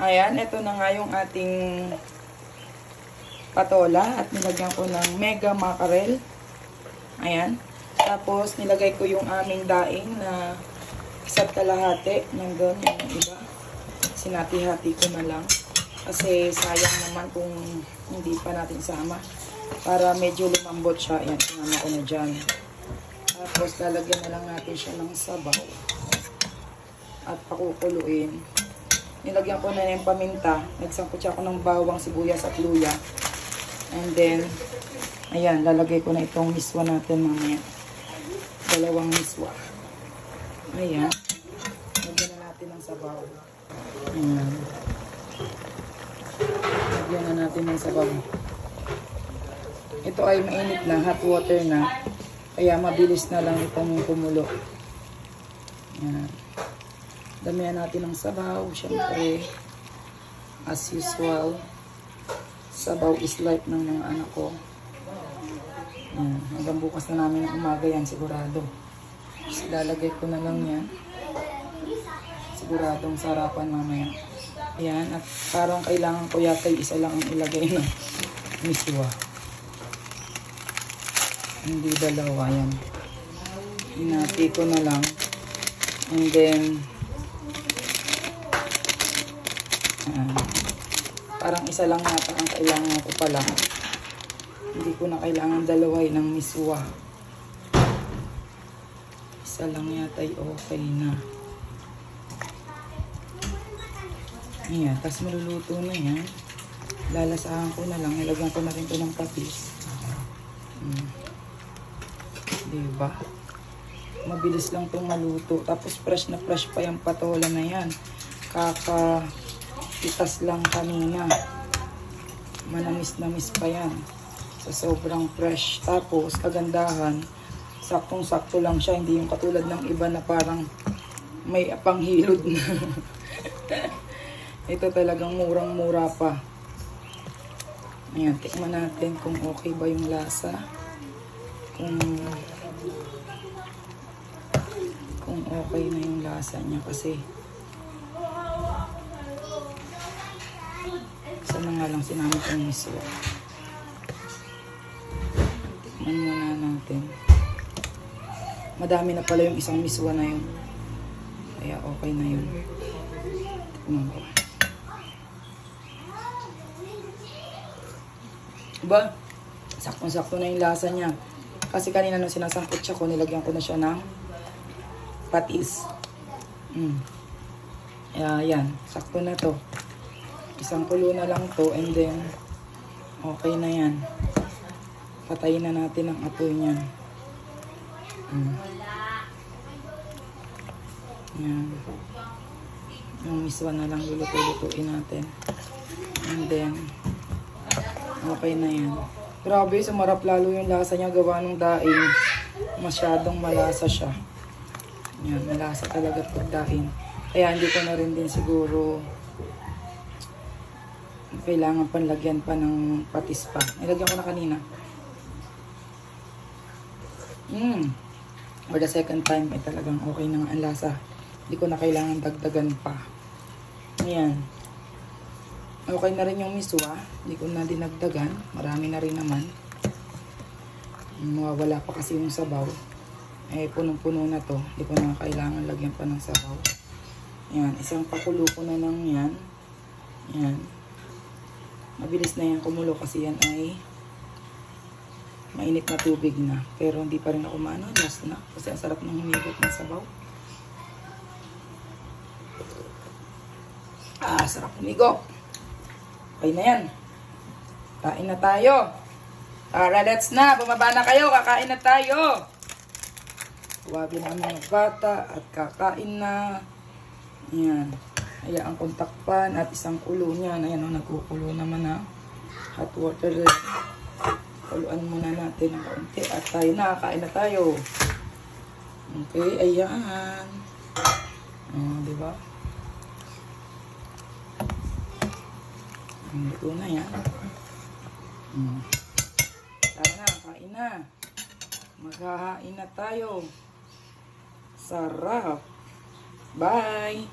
Ayan, ito na nga yung ating patola at nilagyan ko ng mega mackerel. Ayan. Tapos, nilagay ko yung aming daing na isa't kalahati. Nandun yung iba. Sinati-hati ko na lang. Kasi sayang naman kung hindi pa natin sama. Para medyo lumambot siya. Ayan, sinama ko na dyan. Tapos, lalagyan na lang natin siya ng sabaw. At pakukuluin. Nilagyan ko na yung paminta. Nagsangkot siya ako ng bawang, sibuyas at luya. And then, ayan, lalagay ko na itong miswa natin mamaya. 2 miswa. Ayan. Lagyan na natin ng sabaw. Ayan. Lagyan na natin ng sabaw. Ito ay mainit na, hot water na. Kaya mabilis na lang itong kumulo. Ayan. Damihan natin ng sabaw. Siyempre, as usual, sabaw is life ng mga anak ko. Ayan. Hanggang bukas na namin ng umaga yan, sigurado. Lalagay ko na lang yan. Siguradong sarapan mamaya. Ayan. At parang kailangan ko yata isa lang ang ilagay na miswa. Hindi dalawa yan. Hinati ko na lang. And then, parang isa lang yata ang kailangan ko pala. Hindi ko na kailangan dalaway ng miswa. Isa lang yata ay okay na. Ayan, tapos maluluto na yan. Lalasahan ko na lang. Ilagyan ko na rin ito ng patis. Diba? Mabilis lang itong maluto. Tapos fresh na fresh pa yung patola na yan. Itas lang kanina. Manamis-namis pa yan. So, sobrang fresh. Tapos, kagandahan, saktong-sakto lang siya. Hindi yung katulad ng iba na parang may panghilod na. Ito talagang murang-mura pa. Ayan, tikman natin kung okay ba yung lasa. Kung okay na yung lasa niya kasi sana nga lang sinama ko yung miswa. Tikman muna natin. Madami na pala yung isang miswa na yun. Kaya okay na yun. Tikman ko. Diba? Sakto-sakto na yung lasa niya. Kasi kanina nung sinasangkot siya ko, nilagyan ko na siya ng patis. Yan. Sakto na to. Isang kulo na lang to and then okay na yan. Patayin na natin ang apoy niyan. Yan. Yung miswa na lang luluto-lutuin natin. And then okay na yan. Grabe, sumarap lalo yung lasa niya gawa ng daing. Masyadong malasa siya. Yan, malasa talaga pag daing. Kaya hindi ko na rin din siguro kailangan panlagyan pa ng patis pa. Nilagyan ko na kanina. For the second time, ay talagang okay na nga ang lasa. Hindi ko na kailangan dagdagan pa. Ayan. Okay na rin yung miswa. Hindi ko na dinagdagan. Marami na rin naman. Mawawala pa kasi yung sabaw. Eh, punong-puno na to. Hindi ko na kailangan lagyan pa ng sabaw. Ayan. Isang pakulo ko na lang yan. Ayan. Mabilis na yan kumulo kasi yan ay mainit na tubig na. Pero hindi pa rin ako maano. Last na. Kasi ang sarap ng humigop ng sabaw. Sarap humigop. Okay na yan. Kain na tayo. Tara, let's na. Bumaba na kayo. Kakain na tayo. Huwagin ang mga bata at kakain na. Ayan. Hayaan kong takpan at isang kulo niyan. Ayan o, nagkukulo naman ha. Hot water. Kuluan muna natin ng kaunti. At tayo na, kain na tayo. Okay, ayan. Diba? Ito na yan. Tara na, kain na. Maghahain na tayo. Sarap. Bye!